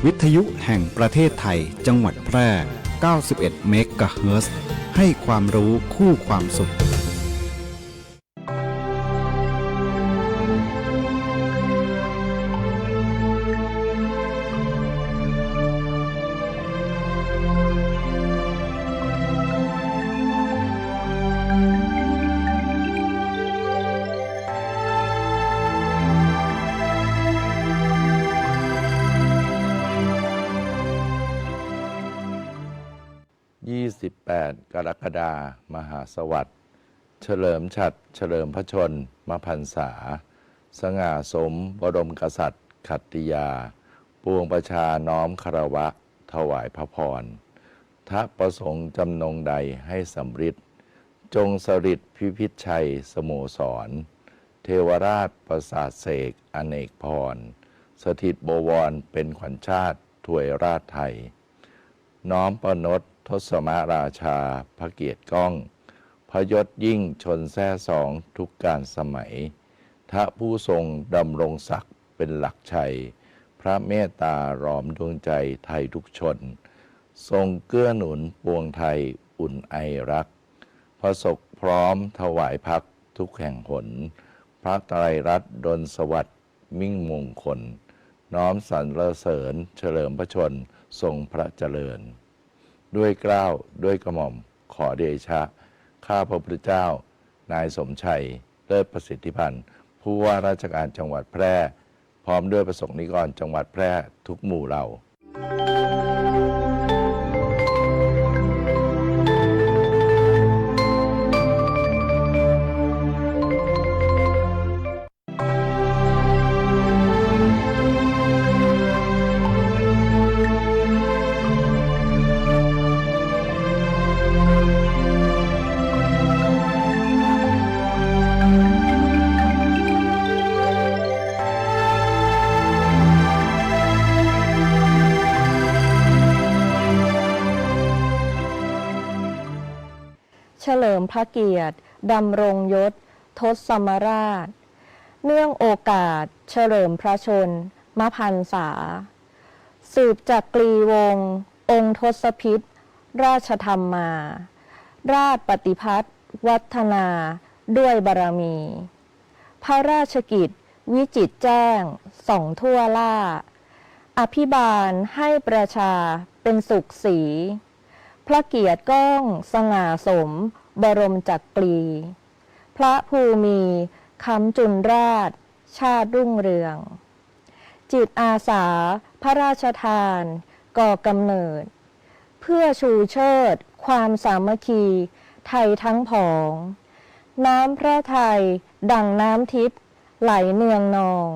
วิทยุแห่งประเทศไทยจังหวัดแพร่ 91 เมกะเฮิรตซ์ให้ความรู้คู่ความสุข28 กรกฎาคมมหาสวัสดิ์เฉลิมฉัตรเฉลิมพระชนมพรรษาสง่าสมบรมกษัตริย์ขัตติยาปวงประชาน้อมคารวะถวายพระพรทะประสงค์จำนงใดให้สำฤทธิ์จงสฤทธิ์พิพิธชัยสโมสรเทวราชประสาทเสกอเนกพรสถิตบวรเป็นขวัญชาติถวยราชไทยน้อมประนตทศมราชาพระเกียรติก้องพระยศยิ่งชนแท้สองทุกการสมัยทะผู้ทรงดำรงศักดิ์เป็นหลักชัยพระเมตตาล้อมดวงใจไทยทุกชนทรงเกื้อหนุนปวงไทยอุ่นไอรักประสบพร้อมถวายพักทุกแห่งหนพระไตรรัตน์ดลสวัสดิ์มิ่งมงคลน้อมสรรเสริญเฉลิมพระชนทรงพระเจริญด้วยเกล้าด้วยกระหม่อมขอเดชะข้าพระพุทธเจ้านายสมชัยเลิศประสิทธิพันธ์ผู้ว่าราชการจังหวัดแพร่พร้อมด้วยประสงค์นิกรจังหวัดแพร่ทุกหมู่เหล่าเฉลิมพระเกียรติดำรงยศทศมราชเนื่องโอกาสเฉลิมพระชนมพรรษาสืบจากกรีวงศ์องค์ทศพิธราชธรรมมาราชปฏิพัฒน์วัฒนาด้วยบารมี พระราชกิจวิจิตรแจ้งส่องทั่วล่าอภิบาลให้ประชาเป็นสุขสีพระเกียรติก้องสง่าสมบรมจักรีพระภูมิคำจุลราชชาติรุ่งเรืองจิตอาสาพระราชทานก่อกำเนิดเพื่อชูเชิดความสามัคคีไทยทั้งผองน้ำพระทัยดั่งน้ำทิพย์ไหลเนืองนอง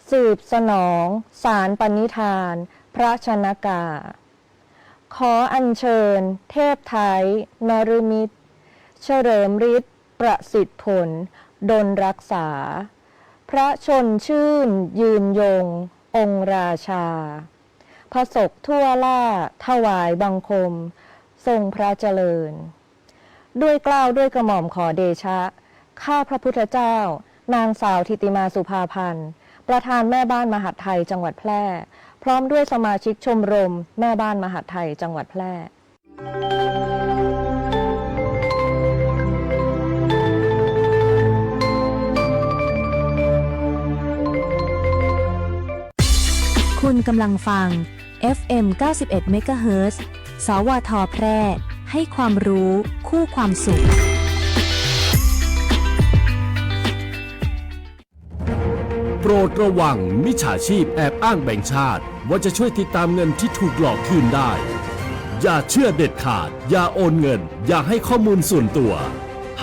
สืบสนองสารปณิธานพระชนกาขออัญเชิญเทพไทยนฤมิตเฉลิมฤทธิ์ประสิทธิผลดลรักษาพระชนชื่นยืนยงองค์ราชาพระศกทั่วล่าถวายบังคมทรงพระเจริญด้วยเกล้าด้วยกระหม่อมขอเดชะข้าพระพุทธเจ้านางสาวธิติมาสุภาพันธ์ประธานแม่บ้านมหาดไทยจังหวัดแพร่พร้อมด้วยสมาชิกชมรมแม่บ้านมหาดไทยจังหวัดแพร่คุณกำลังฟัง FM 91 MHz สวท.แพร่ให้ความรู้คู่ความสุขโปรดระวังมิจฉาชีพแอบอ้างแบงก์ชาติว่าจะช่วยติดตามเงินที่ถูกหลอกคืนได้อย่าเชื่อเด็ดขาดอย่าโอนเงินอย่าให้ข้อมูลส่วนตัว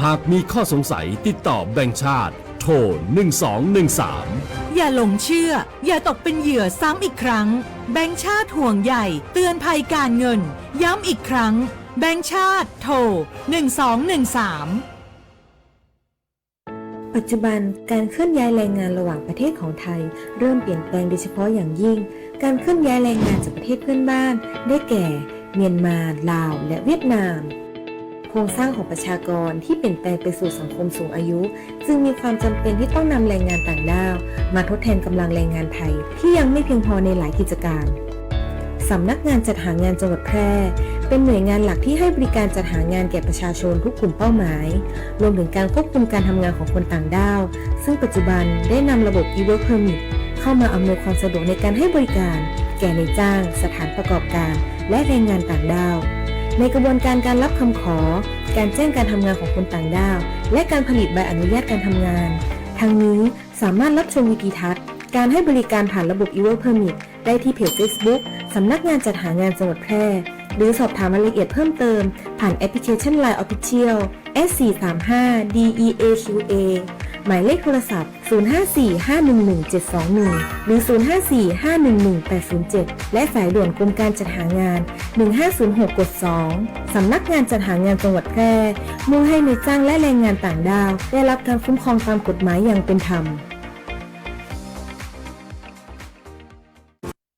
หากมีข้อสงสัยติดต่อแบงก์ชาติโทร1213อย่าหลงเชื่ออย่าตกเป็นเหยื่อซ้ำอีกครั้งแบงก์ชาติห่วงใยเตือนภัยการเงินย้ำอีกครั้งแบงก์ชาติโทร1213ปัจจุบันการเคลื่อนย้ายแรงงานระหว่างประเทศของไทยเริ่มเปลี่ยนแปลงโดยเฉพาะอย่างยิ่งการเคลื่อนย้ายแรงงานจากประเทศเพื่อนบ้านได้แก่เมียนมาลาวและเวียดนามโครงสร้างของประชากรที่เปลี่ยนแปลงไปสู่สังคมสูงอายุจึงมีความจำเป็นที่ต้องนำแรงงานต่างด้าวมาทดแทนกำลังแรงงานไทยที่ยังไม่เพียงพอในหลายกิจการ สำนักงานจัดหางานจังหวัดแพร่เป็นหน่วยงานหลักที่ให้บริการจัดหางานแก่ประชาชนทุกกลุ่มเป้าหมายรวมถึงการควบคุมการทำงานของคนต่างด้าวซึ่งปัจจุบันได้นำระบบ e-work permit เข้ามาอำนวยความสะดวกในการให้บริการแก่นายจ้างสถานประกอบการและแรงงานต่างด้าวในกระบวนการการรับคำขอการแจ้งการทำงานของคนต่างด้าวและการผลิตใบอนุญาตการทำงานทางนี้สามารถรับชมวิดีทัศน์การให้บริการผ่านระบบ e-work permit ได้ที่เพจ Facebook สำนักงานจัดหางานจังหวัดแพร่หรือสอบถามรายละเอียดเพิ่มเติมผ่านแอปพลิเคชัน LINE Official S435DEAQA หมายเลขโทรศัพท์ 0545117721 หรือ 0545118807 และสายด่วนกรมการจัดหางาน 1506 กด 2 สำนักงานจัดหางานจังหวัดแพร่มุ่งให้นายจ้างและแรงงานต่างด้าวได้รับการคุ้มครองตามกฎหมายอย่างเป็นธรรม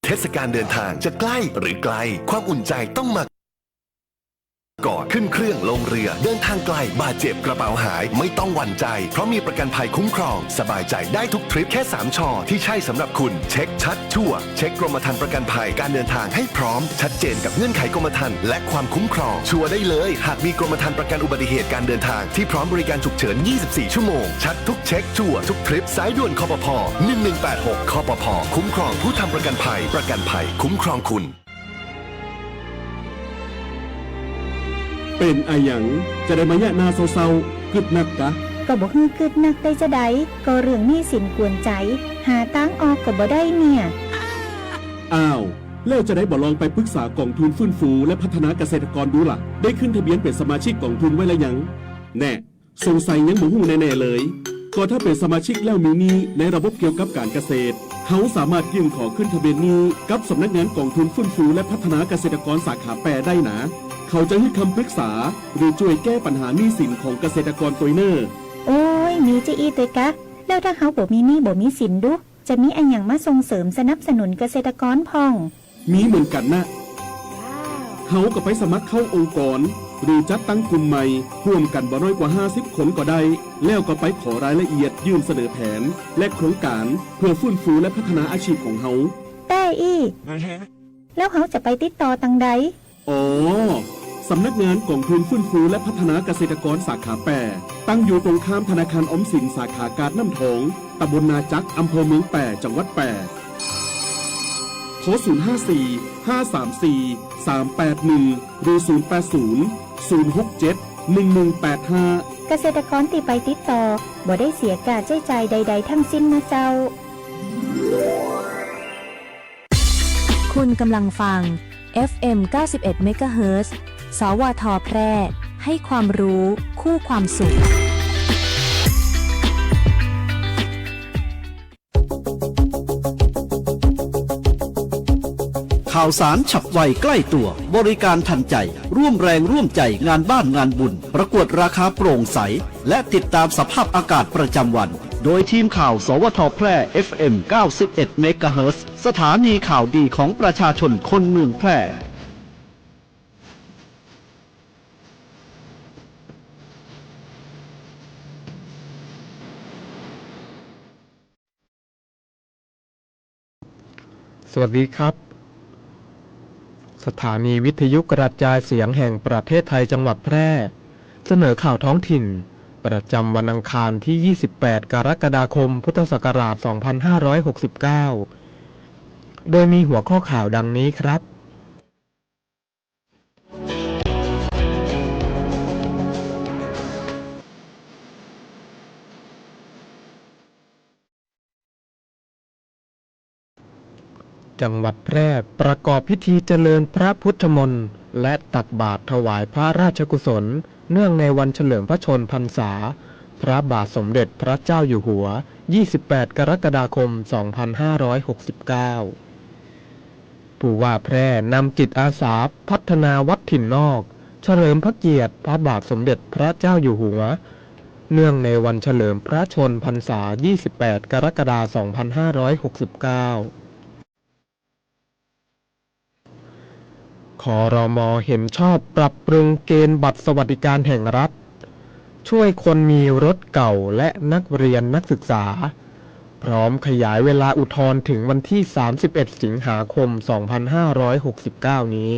เทศกาลเดินทางจะใกล้หรือไกลความอุ่นใจต้องมาก่อนขึ้นเครื่องลงเรือเดินทางไกลบาดเจ็บกระเป๋าหายไม่ต้องหวั่นใจเพราะมีประกันภัยคุ้มครองสบายใจได้ทุกทริปแค่3 ชอที่ใช่สำหรับคุณเช็คชัดชัวร์เช็คกรมธรรม์ประกันภัยการเดินทางให้พร้อมชัดเจนกับเงื่อนไขกรมธรรม์และความคุ้มครองชัวร์ได้เลยหากมีกรมธรรม์ประกันอุบัติเหตุการเดินทางที่พร้อมบริการฉุกเฉิน24 ชั่วโมงชัดทุกเช็คชัวร์ทุกทริปสายด่วนคปภ1186คปภคุ้มครองผู้ทำประกันภัยประกันภัยคุ้มครองคุณเป็นอาหยังจะได้มาแย่นาเศร้าๆกึดนักกะก็บอกฮือคืดนักได้จะได้ก็เรื่องหนี้สินกวนใจหาตั้งออกก็บ่ได้เนี่ย อ้าวแล้วจะได้บ่ลองไปปรึกษากองทุนฟื้นฟูและพัฒนาเกษตรกรดูล่ะได้ขึ้นทะเบียนเป็นสมาชิกกองทุนไว้แล้วยังแน่สงสัยยังบ่ฮู้แน่ๆเลยก็ถ้าเป็นสมาชิกแล้วมีหนี้ในระบบเกี่ยวกับการเกษตรเขาสามารถยื่นขอขึ้นทะเบียนหนี้กับสำนักงานกองทุนฟื้นฟูและพัฒนาเกษตรกรสาขาแปรได้นะเขาจะให้คำปรึกษาหรือช่วยแก้ปัญหาหนี้สินของเกษตรกรตัวเนอร์โอ้ยมีจะอีตัวกะแล้วถ้าเขาบ่มีหนี้บ่มีสินดุจะมีอันอย่างมาส่งเสริมสนับสนุนเกษตรกรพ่องมีเหมือนกันนะเขาก็ไปสมัครเข้าองค์กรหรือจัดตั้งกลุ่มใหม่ร่วมกันบ่น้อยกว่า50 คนก็ได้แล้วก็ไปขอรายละเอียดยื่นเสนอแผนและโครงการเพื่อฟื้นฟูและพัฒนาอาชีพของเขาแต่แล้วเขาจะไปติดต่อตังใดอ๋อสำนักงานกองทุนฟื้นฟูและพัฒนาเกษตรกรสาขาแปรตั้งอยู่ตรงข้ามธนาคารออมสินสาขากาดน้ำทองตำบลนาจักอำเภอเมืองแปรจังหวัดแปรโทร054-534-381 หรือ 080-067-1185 เกษตรกรที่ไปติดต่อบ่ได้เสียการใช้จ่ายใดๆทั้งสิ้นนะเจ้าคุณกำลังฟัง FM 91 MHz สวทแพร่ให้ความรู้คู่ความสุขข่าวสารฉับไวใกล้ตัวบริการทันใจร่วมแรงร่วมใจงานบ้านงานบุญประกวดราคาโปร่งใสและติดตามสภาพอากาศประจำวันโดยทีมข่าวสวทแพร่ FM 91 MHz สถานีข่าวดีของประชาชนคนเมืองแพร่สวัสดีครับสถานีวิทยุกระจายเสียงแห่งประเทศไทยจังหวัดแพร่เสนอข่าวท้องถิ่นประจำวันอังคารที่ 28 กรกฎาคม พุทธศักราช 2569 โดยมีหัวข้อข่าวดังนี้ครับจังหวัดแพร่ประกอบพิธีเจริญพระพุทธมนต์และตักบาตรถวายพระราชกุศลเนื่องในวันเฉลิมพระชนมพรรษาพระบาทสมเด็จพระเจ้าอยู่หัว 28 กรกฎาคม 2569 ผู้ว่าแพร่นำจิตอาสาพัฒนาวัดถิ่นนอกเฉลิมพระเกียรติพระบาทสมเด็จพระเจ้าอยู่หัวเนื่องในวันเฉลิมพระชนมพรรษา 28 กรกฎาคม 2569ครม.เห็นชอบปรับปรุงเกณฑ์บัตรสวัสดิการแห่งรัฐช่วยคนมีรถเก่าและนักเรียนนักศึกษา พร้อมขยายเวลาอุทธรณ์ถึงวันที่ 31 สิงหาคม 2569 นี้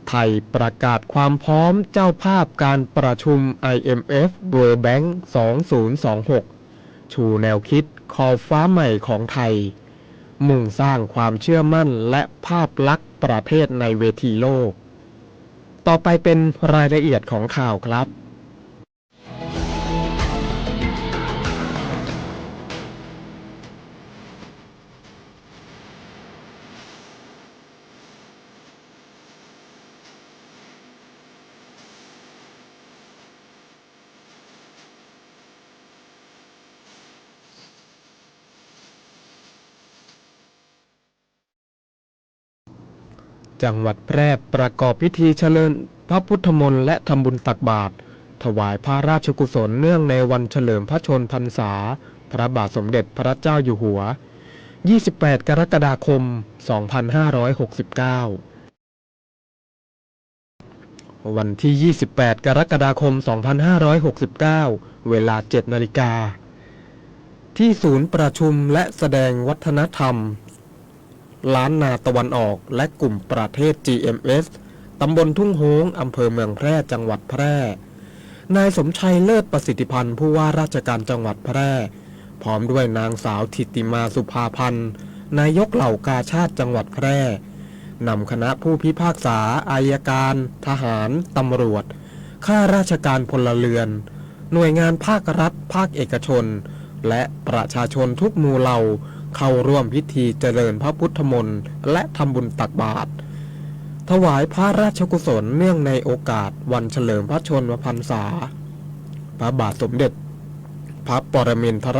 ไทยประกาศความพร้อมเจ้าภาพการประชุม IMF World Bank 2026 ชูแนวคิดขอบฟ้าใหม่ของไทย มุ่งสร้างความเชื่อมั่นและภาพลักษณ์ประเทศในเวทีโลก ต่อไปเป็นรายละเอียดของข่าวครับ จังหวัดแพร่ประกอบพิธีเจริญพระพุทธมนต์และทำบุญตักบาตรถวายพระราชกุศลเนื่องในวันเฉลิมพระชนพรรษาพระบาทสมเด็จพระเจ้าอยู่หัว 28 กรกฎาคม 2569 วันที่ 28 กรกฎาคม 2569 เวลา 7 นาฬิกา ที่ศูนย์ประชุมและแสดงวัฒนธรรมล้านนาตะวันออกและกลุ่มประเทศ GMS ตำบลทุ่งโฮงอำเภอเมืองแพร่จังหวัดแพร่นายสมชัยเลิศประสิทธิพันธ์ผู้ว่าราชการจังหวัดแพร่พร้อมด้วยนางสาวธิติมาสุภาพันธ์นายกเหล่ากาชาติจังหวัดแพร่นำคณะผู้พิพากษาอัยการทหารตำรวจข้าราชการพลเรือนหน่วยงานภาครัฐภาคเอกชนและประชาชนทุกหมู่เหล่าเข้าร่วมพิธีเจริญพระพุทธมนต์และทำบุญตักบาตรถวายพระราชกุศลเนื่องในโอกาสวันเฉลิมพระชนมพรรษาพระบาทสมเด็จพระปรมินทร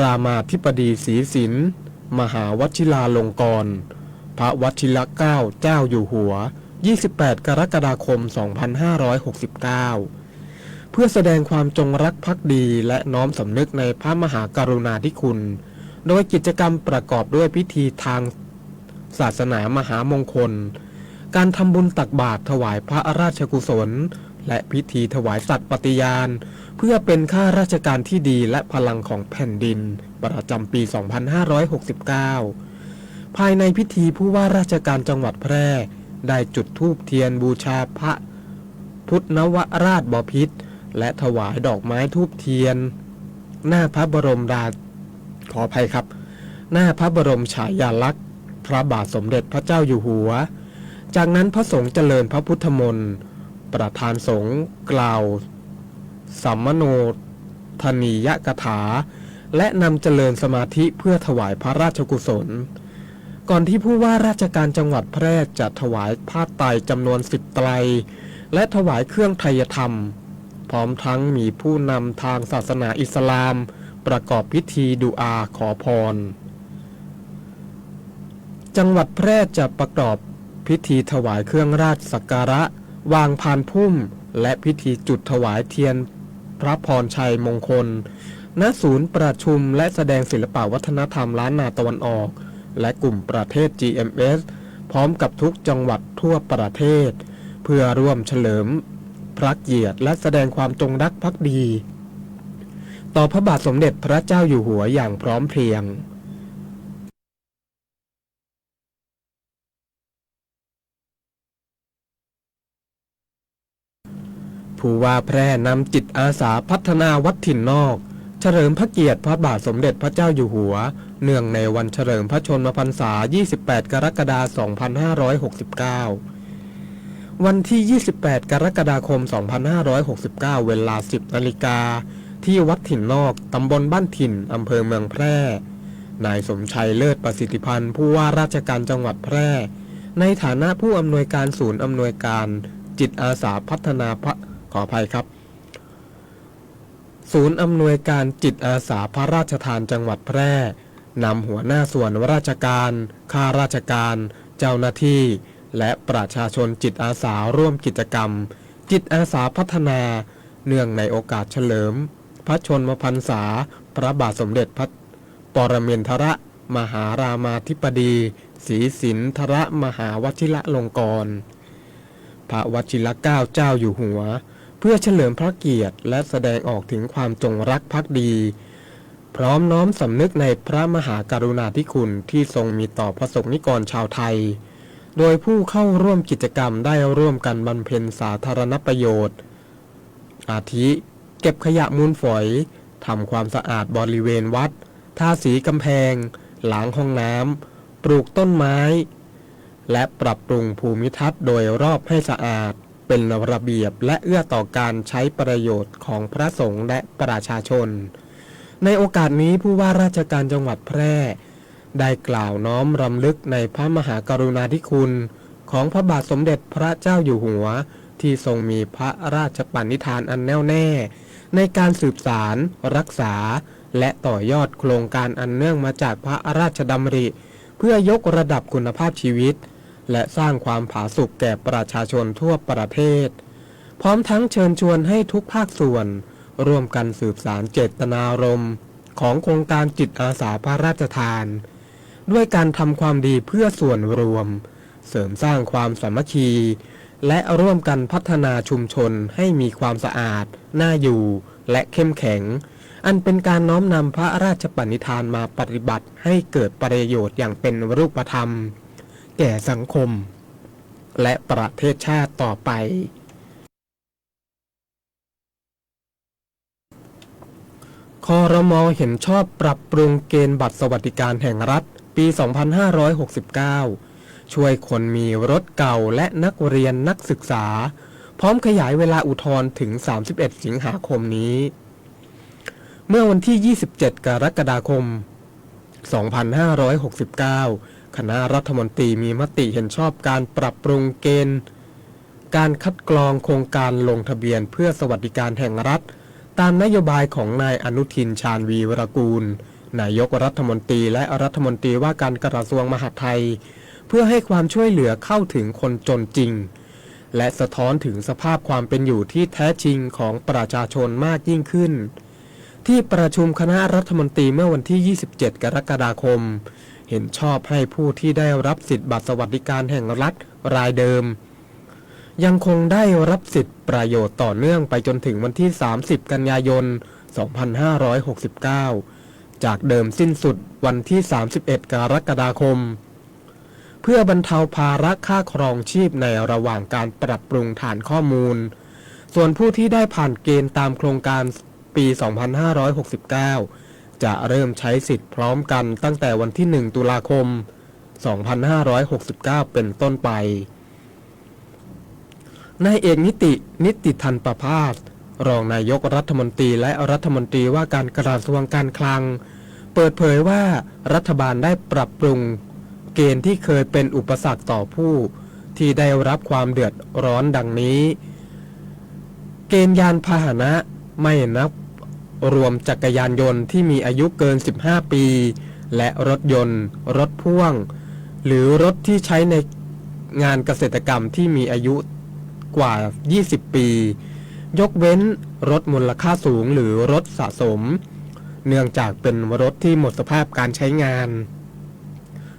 รามาธิบดีศรีสินมหาวชิราลงกรณ์พระวชิรเกล้าเจ้าอยู่หัว 28 กรกฎาคม 2569 เพื่อแสดงความจงรักภักดีและน้อมสำนึกในพระมหากรุณาธิคุณโดยกิจกรรมประกอบด้วยพิธีทางศาสนามหามงคลการทำบุญตักบาตรถวายพระราชกุศลและพิธีถวายสัตย์ปฏิญาณเพื่อเป็นข้าราชการที่ดีและพลังของแผ่นดินประจำปี 2569 ภายในพิธีผู้ว่าราชการจังหวัดแพร่ได้จุดธูปเทียนบูชาพระพุทธนวราชบพิตรและถวายดอกไม้ธูปเทียนหน้าพระบรมขออภัยครับหน้าพระบรมฉายาลักษณ์พระบาทสมเด็จพระเจ้าอยู่หัวจากนั้นพระสงฆ์เจริญพระพุทธมนต์ประธานสงฆ์กล่าวสัมมโนทนียกถาและนำเจริญสมาธิเพื่อถวายพระราชกุศลก่อนที่ผู้ว่าราชการจังหวัดแพร่จะถวายผ้าไตรจำนวน10 ไตรและถวายเครื่องไทยธรรมพร้อมทั้งมีผู้นำทางศาสนาอิสลามประกอบพิธีดุอาขอพรจังหวัดแพร่จะประกอบพิธีถวายเครื่องราชสักการะวางพานพุ่มและพิธีจุดถวายเทียนพระพรชัยมงคลณศูนย์ประชุมและแสดงศิลปวัฒนธรรมล้านนาตะวันออกและกลุ่มประเทศ GMS พร้อมกับทุกจังหวัดทั่วประเทศเพื่อร่วมเฉลิมพระเกียรติและแสดงความจงรักภักดีต่อพระบาทสมเด็จพระเจ้าอยู่หัวอย่างพร้อมเพรียงผู้ว่าแพร่นำจิตอาสาพัฒนาวัดถิ่นนอกเฉลิมพระเกียรติพระบาทสมเด็จพระเจ้าอยู่หัวเนื่องในวันเฉลิมพระชนมพรรษา 28 กรกฎาคม 2569 วันที่ 28 กรกฎาคม 2569 เวลา 10 นาฬิกาที่วัดถิ่นนอกตำบลบ้านถิ่นอำเภอเมืองแพร่นายสมชัยเลิศประสิทธิพันธ์ผู้ว่าราชการจังหวัดแพร่ในฐานะผู้อำนวยการศูนย์อำนวยการจิตอาสาพัฒนาขออภัยครับศูนย์อำนวยการจิตอาสาพระราชทานจังหวัดแพร่นำหัวหน้าส่วนราชการข้าราชการเจ้าหน้าที่และประชาชนจิตอาสาร่วมกิจกรรมจิตอาสาพัฒนาเนื่องในโอกาสเฉลิมพระชนมพรรษาพระบาทสมเด็จพระปรมินทรมหารามาธิบดีศรีสินธรมหาวชิรลงกรณ์พระวชิรเกล้าเจ้าอยู่หัว เพื่อเฉลิมพระเกียรติและแสดงออกถึงความจงรักภักดี พร้อมน้อมสำนึกในพระมหากรุณาธิคุณที่ทรงมีต่อประสบนิกรชาวไทยโดยผู้เข้าร่วมกิจกรรมได้ร่วมกันบำเพ็ญสาธารณประโยชน์อาทิเก็บขยะมูลฝอยทำความสะอาดบริเวณวัดทาสีกำแพงล้างห้องน้ำปลูกต้นไม้และปรับปรุงภูมิทัศน์โดยรอบให้สะอาดเป็นระเบียบและเอื้อต่อการใช้ประโยชน์ของพระสงฆ์และประชาชนในโอกาสนี้ผู้ว่าราชการจังหวัดแพร่ได้กล่าวน้อมรำลึกในพระมหากรุณาธิคุณของพระบาทสมเด็จพระเจ้าอยู่หัวที่ทรงมีพระราชปณิธานอันแน่วแน่ในการสืบสารรักษาและต่อยอดโครงการอันเนื่องมาจากพระราชดำริเพื่อยกระดับคุณภาพชีวิตและสร้างความผาสุกแก่ประชาชนทั่วประเทศพร้อมทั้งเชิญชวนให้ทุกภาคส่วนร่วมกันสืบสารเจตนารมณ์ของโครงการจิตอาสาพระราชทานด้วยการทำความดีเพื่อส่วนรวมเสริมสร้างความสามัคคีและร่วมกันพัฒนาชุมชนให้มีความสะอาดน่าอยู่และเข้มแข็งอันเป็นการน้อมนำพระราชปณิธานมาปฏิบัติให้เกิดประโยชน์อย่างเป็นรูปธรรมแก่สังคมและประเทศชาติต่อไปครม.เห็นชอบปรับปรุงเกณฑ์บัตรสวัสดิการแห่งรัฐปี 2569 ช่วยคนมีรถเก่าและนักเรียนนักศึกษาพร้อมขยายเวลาอุทธรณ์ถึง 31 สิงหาคมนี้เมื่อวันที่ 27 กรกฎาคม 2569 คณะรัฐมนตรีมีมติเห็นชอบการปรับปรุงเกณฑ์การคัดกรองโครงการลงทะเบียนเพื่อสวัสดิการแห่งรัฐตามนโยบายของนายอนุทินชาญวีรกูลนายกรัฐมนตรีและรัฐมนตรีว่าการกระทรวงมหาดไทยเพื่อให้ความช่วยเหลือเข้าถึงคนจนจริงและสะท้อนถึงสภาพความเป็นอยู่ที่แท้จริงของประชาชนมากยิ่งขึ้นที่ประชุมคณะรัฐมนตรีเมื่อวันที่ 27 กรกฎาคมเห็นชอบให้ผู้ที่ได้รับสิทธิบัตรสวัสดิการแห่งรัฐรายเดิมยังคงได้รับสิทธิประโยชน์ต่อเนื่องไปจนถึงวันที่ 30 กันยายน 2569 จากเดิมสิ้นสุดวันที่ 31 กรกฎาคมเพื่อบรรเทาภาระค่าครองชีพในระหว่างการปรับปรุงฐานข้อมูลส่วนผู้ที่ได้ผ่านเกณฑ์ตามโครงการปี 2569 จะเริ่มใช้สิทธิ์พร้อมกันตั้งแต่วันที่ 1 ตุลาคม 2569 เป็นต้นไปนายเอกนิติธันประภาสรองนายกรัฐมนตรีและรัฐมนตรีว่าการกระทรวงการคลังเปิดเผยว่ารัฐบาลได้ปรับปรุงเกณฑ์ที่เคยเป็นอุปสรรคต่อผู้ที่ได้รับความเดือดร้อนดังนี้เกณฑ์ยานพาหนะไม่นับรวมจักรยานยนต์ที่มีอายุเกิน 15 ปีและรถยนต์รถพ่วงหรือรถที่ใช้ในงานเกษตรกรรมที่มีอายุกว่า 20 ปียกเว้นรถมูลค่าสูงหรือรถสะสมเนื่องจากเป็นรถที่หมดสภาพการใช้งาน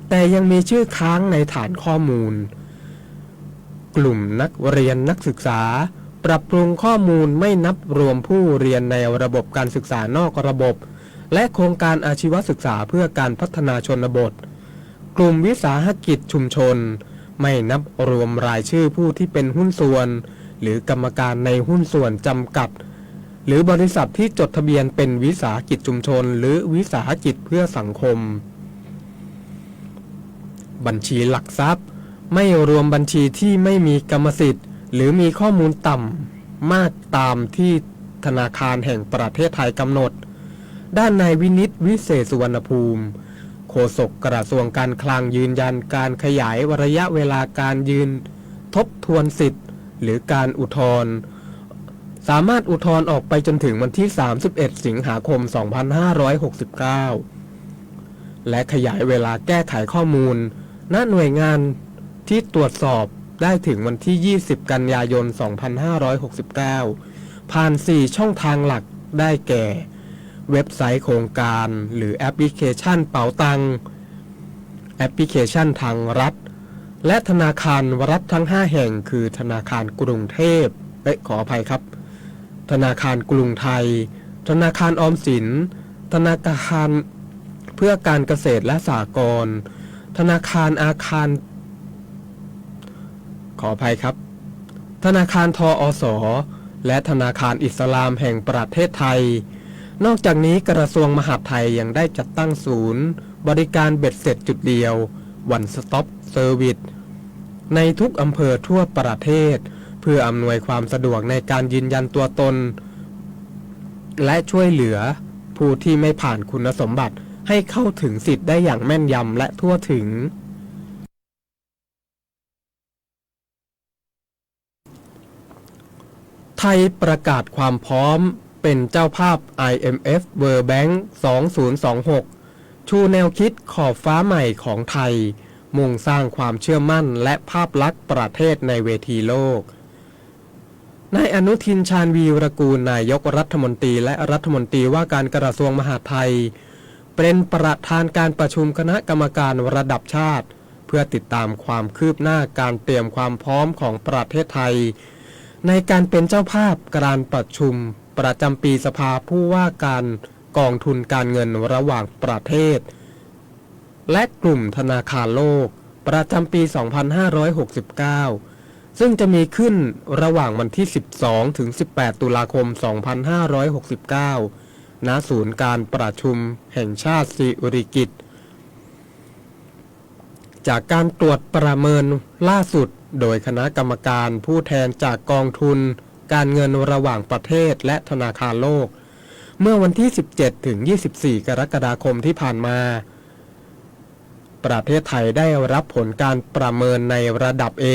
แต่ยังมีชื่อค้างในฐานข้อมูลกลุ่มนักเรียนนักศึกษาปรับปรุงข้อมูลไม่นับรวมผู้เรียนในระบบการศึกษานอกระบบและโครงการอาชีวศึกษาเพื่อการพัฒนาชนบทกลุ่มวิสาหกิจชุมชนไม่นับรวมรายชื่อผู้ที่เป็นหุ้นส่วนหรือกรรมการในหุ้นส่วนจำกัดหรือบริษัทที่จดทะเบียนเป็นวิสาหกิจชุมชนหรือวิสาหกิจเพื่อสังคมบัญชีหลักทรัพย์ไม่รวมบัญชีที่ไม่มีกรรมสิทธิ์หรือมีข้อมูลต่ำมากตามที่ธนาคารแห่งประเทศไทยกำหนดด้านนายวินิตวิเศษสุวรรณภูมิโฆษกกระทรวงการคลังยืนยันการขยายระยะเวลาการยืนทบทวนสิทธิ์หรือการอุทธรณ์สามารถอุทธรณ์ออกไปจนถึงวันที่ 31 สิงหาคม 2569 และขยายเวลาแก้ไขข้อมูลณหน่วยงานที่ตรวจสอบได้ถึงวันที่ 20 กันยายน 2569 ผ่าน 4 ช่องทางหลักได้แก่เว็บไซต์โครงการหรือแอปพลิเคชันเป๋าตังแอปพลิเคชันทางรัฐและธนาคารรัฐทั้ง 5 แห่งคือธนาคารกรุงเทพขออภัยครับ ธนาคารกรุงไทยธนาคารออมสินธนาคารเพื่อการเกษตรและสหกรณ์ธนาคารอาคารขออภัยครับธนาคารทอสและธนาคารอิสลามแห่งประเทศไทยนอกจากนี้กระทรวงมหาดไทยยังได้จัดตั้งศูนย์บริการเบ็ดเสร็จจุดเดียว One Stop Service ในทุกอำเภอทั่วประเทศเพื่ออำนวยความสะดวกในการยืนยันตัวตนและช่วยเหลือผู้ที่ไม่ผ่านคุณสมบัติให้เข้าถึงสิทธิ์ได้อย่างแม่นยำและทั่วถึงไทยประกาศความพร้อมเป็นเจ้าภาพ IMF World Bank 2026 ชูแนวคิดขอบฟ้าใหม่ของไทยมุ่งสร้างความเชื่อมั่นและภาพลักษณ์ประเทศในเวทีโลกนายอนุทินชาญวีรกูลนายกรัฐมนตรีและรัฐมนตรีว่าการกระทรวงมหาดไทยเป็นประธานการประชุมคณะกรรมการระดับชาติเพื่อติดตามความคืบหน้าการเตรียมความพร้อมของประเทศไทยในการเป็นเจ้าภาพการประชุมประจำปีสภาผู้ว่าการกองทุนการเงินระหว่างประเทศและกลุ่มธนาคารโลกประจำปี 2569 ซึ่งจะมีขึ้นระหว่างวันที่ 12 ถึง 18 ตุลาคม 2569 ณ ศูนย์การประชุมแห่งชาติสิริกิติ์จากการตรวจประเมินล่าสุดโดยคณะกรรมการผู้แทนจากกองทุนการเงินระหว่างประเทศและธนาคารโลกเมื่อวันที่ 17 ถึง 24 กรกฎาคมที่ผ่านมาประเทศไทยได้รับผลการประเมินในระดับ A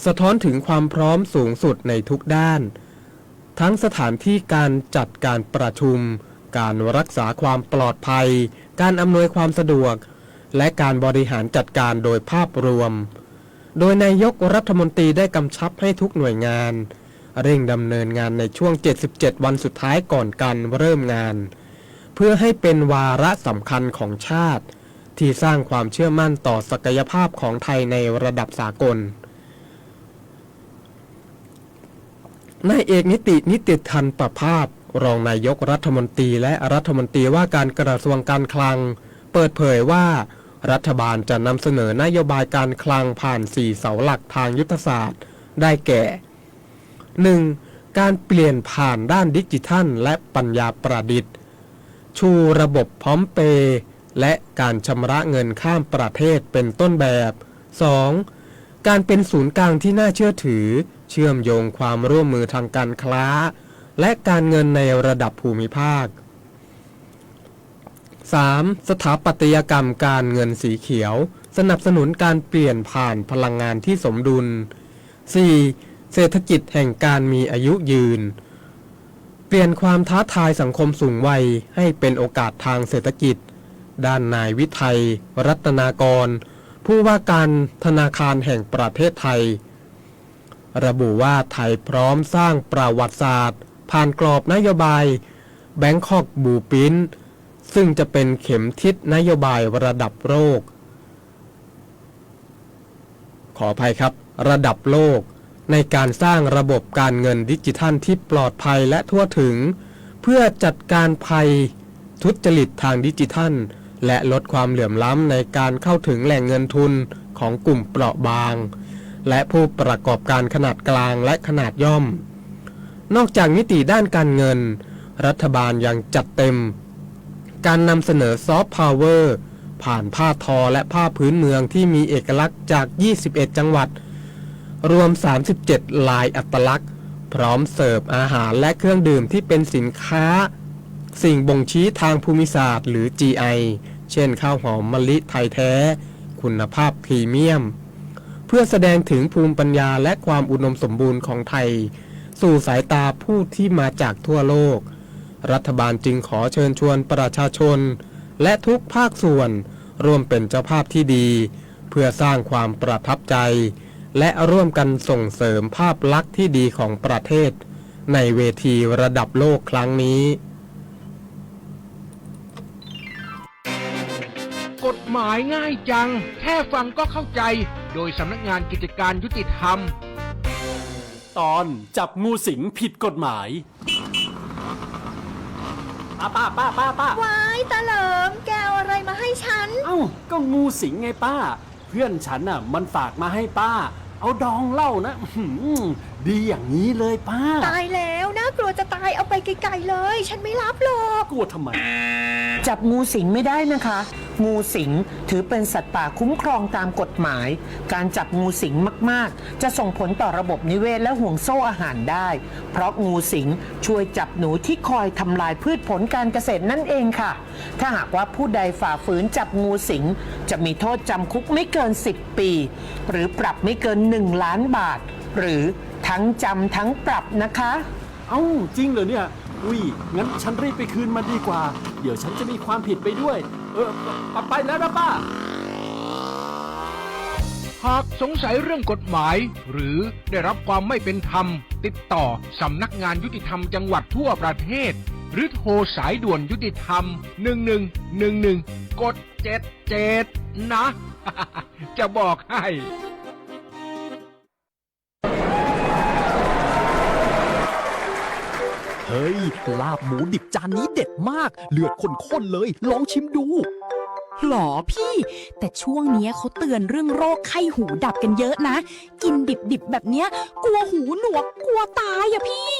สะท้อนถึงความพร้อมสูงสุดในทุกด้านทั้งสถานที่การจัดการประชุมการรักษาความปลอดภัยการอำนวยความสะดวกและการบริหารจัดการโดยภาพรวมโดยนายกรัฐมนตรีได้กำชับให้ทุกหน่วยงานเร่งดำเนินงานในช่วง 77 วันสุดท้ายก่อนการเริ่มงานเพื่อให้เป็นวาระสำคัญของชาติที่สร้างความเชื่อมั่นต่อศักยภาพของไทยในระดับสากลนายเอกนิติธันประภาสรองนายกรัฐมนตรีและรัฐมนตรีว่าการกระทรวงการคลังเปิดเผยว่ารัฐบาลจะนำเสนอนโยบายการคลังผ่าน4เสาหลักทางยุทธศาสตร์ได้แก่ 1. การเปลี่ยนผ่านด้านดิจิทัลและปัญญาประดิษฐ์ชูระบบพร้อมเปย์และการชำระเงินข้ามประเทศเป็นต้นแบบ 2. การเป็นศูนย์กลางที่น่าเชื่อถือเชื่อมโยงความร่วมมือทางการค้าและการเงินในระดับภูมิภาค 3. สถาปัตยกรรมการเงินสีเขียวสนับสนุนการเปลี่ยนผ่านพลังงานที่สมดุล 4. เศรษฐกิจแห่งการมีอายุยืนเปลี่ยนความท้าทายสังคมสูงวัยให้เป็นโอกาสทางเศรษฐกิจด้านนายวิทัยรัตนากรผู้ว่าการธนาคารแห่งประเทศไทยระบุว่าไทยพร้อมสร้างประวัติศาสตร์ผ่านกรอบนโยบาย Bangkok Blueprint ซึ่งจะเป็นเข็มทิศนโยบายระดับโลกขออภัยครับระดับโลกในการสร้างระบบการเงินดิจิทัลที่ปลอดภัยและทั่วถึงเพื่อจัดการภัยทุจริตทางดิจิทัลและลดความเหลื่อมล้ำในการเข้าถึงแหล่งเงินทุนของกลุ่มเปราะบางและผู้ประกอบการขนาดกลางและขนาดย่อมนอกจากมิติด้านการเงินรัฐบาลยังจัดเต็มการนำเสนอซอฟต์พาวเวอร์ผ่านผ้าทอและผ้าพื้นเมืองที่มีเอกลักษณ์จาก21จังหวัดรวม37ลายอัตลักษณ์พร้อมเสิร์ฟอาหารและเครื่องดื่มที่เป็นสินค้าสิ่งบ่งชี้ทางภูมิศาสตร์หรือ GI เช่นข้าวหอมมะลิไทยแท้คุณภาพพรีเมียมเพื่อแสดงถึงภูมิปัญญาและความอุดมสมบูรณ์ของไทยสู่สายตาผู้ที่มาจากทั่วโลกรัฐบาลจึงขอเชิญชวนประชาชนและทุกภาคส่วนร่วมเป็นเจ้าภาพที่ดีเพื่อสร้างความประทับใจและร่วมกันส่งเสริมภาพลักษณ์ที่ดีของประเทศในเวทีระดับโลกครั้งนี้กฎหมายง่ายจังแค่ฟังก็เข้าใจโดยสำนักงานกิจการยุติธรรม ตอนจับงูสิงผิดกฎหมายป้า ว้ายตาเหลิมแกเอาอะไรมาให้ฉัน เอ้าก็งูสิงไงป้า เพื่อนฉันน่ะมันฝากมาให้ป้า เอาดองเหล้านะดีอย่างนี้เลยป้า ตายแล้วน่ากลัวจะตายเอาไปไกลๆเลย ฉันไม่รับหรอก กลัวทำไม จับงูสิงไม่ได้นะคะ งูสิงถือเป็นสัตว์ป่าคุ้มครองตามกฎหมาย การจับงูสิงมากๆจะส่งผลต่อระบบนิเวศและห่วงโซ่อาหารได้ เพราะงูสิงช่วยจับหนูที่คอยทำลายพืชผลการเกษตรนั่นเองค่ะ ถ้าหากว่าผู้ใดฝ่าฝืนจับงูสิงจะมีโทษจำคุกไม่เกิน10 ปีหรือปรับไม่เกิน1 ล้านบาทหรือทั้งจำทั้งปรับนะคะ เอ้าจริงเหรอเนี่ยอุ้ยงั้นฉันรีบไปคืนมันดีกว่าเดี๋ยวฉันจะมีความผิดไปด้วยไปแล้วนะป้า หากสงสัยเรื่องกฎหมาย หรือได้รับความไม่เป็นธรรม ติดต่อสำนักงานยุติธรรมจังหวัดทั่วประเทศ หรือโทรสายด่วนยุติธรรม 1111 กด 77 นะ จะบอกให้ เฮ้ยลาบหมูดิบจานนี้เด็ดมากเลือดข้นๆเลยลองชิมดู หรอพี่แต่ช่วงนี้เขาเตือนเรื่องโรคไข้หูดับกันเยอะนะกินดิบๆแบบเนี้ยกลัวหูหนวกกลัวตายอะพี่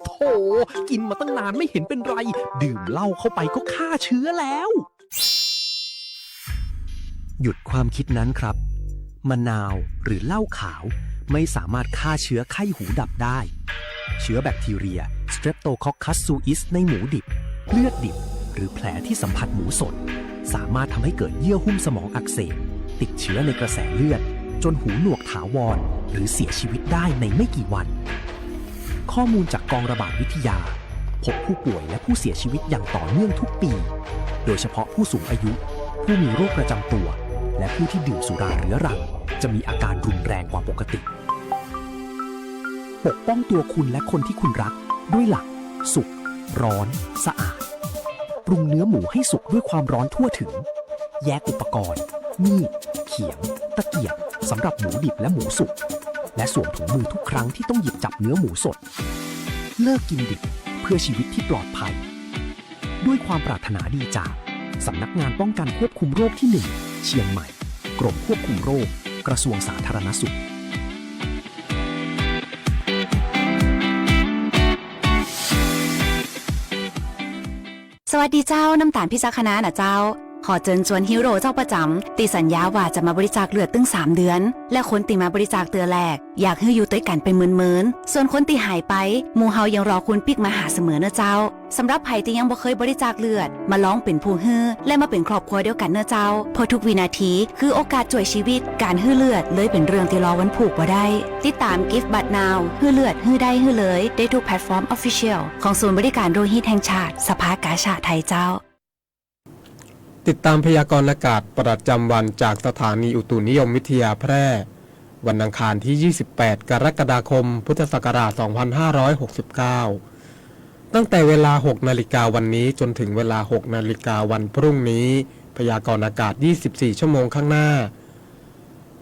โถกินมาตั้งนานไม่เห็นเป็นไรดื่มเหล้าเข้าไปก็ฆ่าเชื้อแล้วหยุดความคิดนั้นครับมะนาวหรือเหล้าขาวไม่สามารถฆ่าเชื้อไข้หูดับได้เชื้อแบคทีเรีย Streptococcus suis ในหมูดิบเลือดดิบหรือแผลที่สัมผัสหมูสดสามารถทำให้เกิดเยื่อหุ้มสมองอักเสบติดเชื้อในกระแสเลือดจนหูหนวกถาวรหรือเสียชีวิตได้ในไม่กี่วันข้อมูลจากกองระบาดวิทยาพบผู้ป่วยและผู้เสียชีวิตอย่างต่อเนื่องทุกปีโดยเฉพาะผู้สูงอายุผู้มีโรคประจำตัวและผู้ที่ดื่มสุราเรื้อรังจะมีอาการรุนแรงกว่าปกติปกป้องตัวคุณและคนที่คุณรักด้วยหลักสุกร้อนสะอาดปรุงเนื้อหมูให้สุกด้วยความร้อนทั่วถึงแยกอุปกรณ์มีดเขียงตะเกียบสำหรับหมูดิบและหมูสุกและสวมถุงมือทุกครั้งที่ต้องหยิบจับเนื้อหมูสดเลิกกินดิบเพื่อชีวิตที่ปลอดภัยด้วยความปรารถนาดีจากสำนักงานป้องกันควบคุมโรคที่ 1 เชียงใหม่กรมควบคุมโรคกระทรวงสาธารณสุขสวัสดีเจ้าน้ำตาลพิจักคณะนะเจ้าขอเชิญชวนฮีโร่เจ้าประจำตีสัญญาว่าจะมาบริจาคเลือดตึง3 เดือนและคนตีมาบริจาคเตือแรกอยากให้อยู่ด้วยกันเป็นหมื่นๆส่วนคนตีหายไปหมู่เฮายังรอคุณปิกมาหาเสมอนะเจ้าสำหรับไผ่ที่ยังบ่เคยบริจาคเลือดมาลองเป็นผู้ฮื้อและมาเป็นครอบครัวเดียวกันเนอะเจ้าเพราะทุกวินาทีคือโอกาสช่วยชีวิตการฮื้อเลือดเลยเป็นเรื่องที่รอวันผูกบ่ได้ติดตาม Give But Now ฮื้อเลือดฮื้อได้ฮื้อเลยได้ทุกแพลตฟอร์ม Official ของศูนย์บริการโลหิตแห่งชาติสภากาชาดไทยเจ้าติดตามพยากรณ์อากาศประจำวันจากสถานีอุตุนิยมวิทยาแพร่วันอังคารที่ 28 กรกฎาคม พุทธศักราช 2569 ตั้งแต่เวลา 6 นาฬิกาวันนี้จนถึงเวลา 6 นาฬิกาวันพรุ่งนี้พยากรณ์อากาศ 24 ชั่วโมงข้างหน้า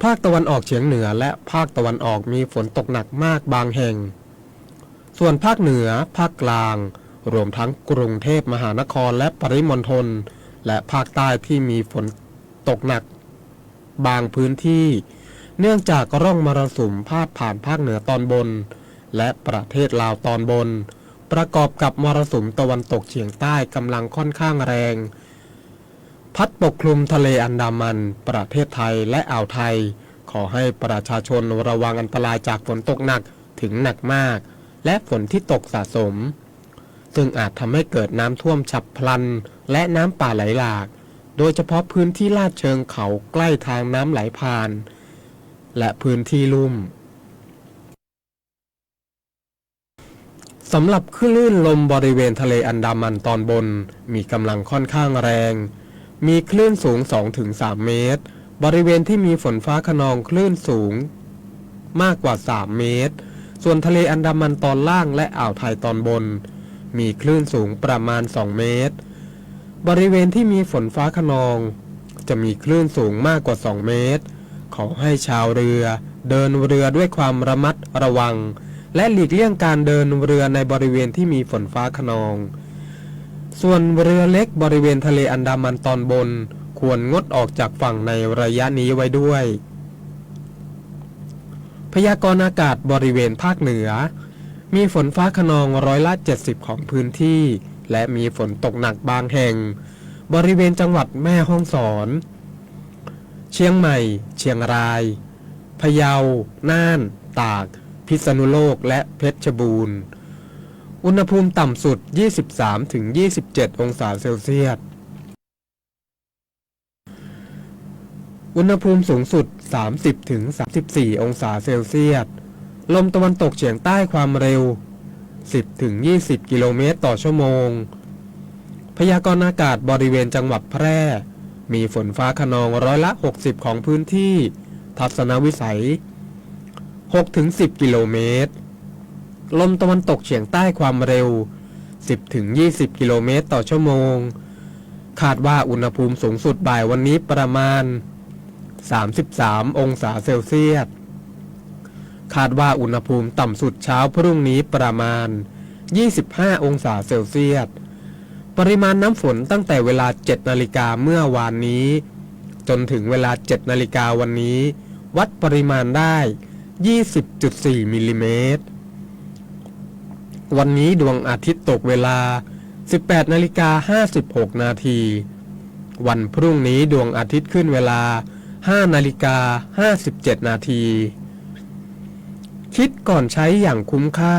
ภาคตะวันออกเฉียงเหนือและภาคตะวันออกมีฝนตกหนักมากบางแห่งส่วนภาคเหนือภาคกลางรวมทั้งกรุงเทพมหานครและปริมณฑลและภาคใต้ที่มีฝนตกหนักบางพื้นที่เนื่องจากร่องมรสุมพาดผ่านภาคเหนือตอนบนและประเทศลาวตอนบนประกอบกับมรสุมตะวันตกเฉียงใต้กำลังค่อนข้างแรงพัดปกคลุมทะเลอันดามันประเทศไทยและอ่าวไทยขอให้ประชาชนระวังอันตรายจากฝนตกหนักถึงหนักมากและฝนที่ตกสะสมซึ่งอาจทำให้เกิดน้ำท่วมฉับพลันและน้ำป่าไหลหลากโดยเฉพาะพื้นที่ลาดเชิงเขาใกล้ทางน้ำไหลผ่านและพื้นที่ลุ่มสำหรับคลื่นลมบริเวณทะเลอันดามันตอนบนมีกำลังค่อนข้างแรงมีคลื่นสูง 2-3 เมตรบริเวณที่มีฝนฟ้าคะนองคลื่นสูงมากกว่า3 เมตรส่วนทะเลอันดามันตอนล่างและอ่าวไทยตอนบนมีคลื่นสูงประมาณ2 เมตรบริเวณที่มีฝนฟ้าคะนองจะมีคลื่นสูงมากกว่า2 เมตรขอให้ชาวเรือ เดินเรือด้วยความระมัดระวังและหลีกเลี่ยงการเดินเรือในบริเวณที่มีฝนฟ้าคะนองส่วนเรือเล็กบริเวณทะเลอันดามันตอนบนควรงดออกจากฝั่งในระยะนี้ไว้ด้วยพยากรณ์อากาศบริเวณภาคเหนือมีฝนฟ้าคะนอง70%ของพื้นที่และมีฝนตกหนักบางแห่งบริเวณจังหวัดแม่ฮ่องสอนเชียงใหม่เชียงรายพะเยาน่านตากพิษณุโลกและเพชรบูรณ์อุณหภูมิต่ำสุด 23-27 องศาเซลเซียสอุณหภูมิสูงสุด 30-34 องศาเซลเซียสลมตะวันตกเฉียงใต้ความเร็ว 10-20 กิโลเมตรต่อชั่วโมงพยากรณ์อากาศบริเวณจังหวัดแพร่มีฝนฟ้าคะนอง60%ของพื้นที่ทัศนวิสัย 6-10 กิโลเมตรลมตะวันตกเฉียงใต้ความเร็ว 10-20 กิโลเมตรต่อชั่วโมงคาดว่าอุณหภูมิสูงสุดบ่ายวันนี้ประมาณ33 องศาเซลเซียสคาดว่าอุณหภูมิต่ำสุดเช้าพรุ่งนี้ประมาณ25 องศาเซลเซียสปริมาณน้ำฝนตั้งแต่เวลา 7 นาฬิกาเมื่อวานนี้จนถึงเวลา 7 นาฬิกาวันนี้วัดปริมาณได้ 20.4 มิลลิเมตรวันนี้ดวงอาทิตย์ตกเวลา 18 นาฬิกา 56 นาทีวันพรุ่งนี้ดวงอาทิตย์ขึ้นเวลา 5 นาฬิกา 57 นาทีคิดก่อนใช้อย่างคุ้มค่า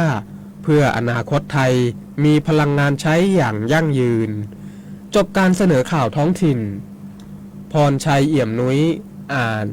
เพื่ออนาคตไทยมีพลังงานใช้อย่างยั่งยืนจบการเสนอข่าวท้องถิ่นพรชัยเอี่ยมนุ้ยอ่าน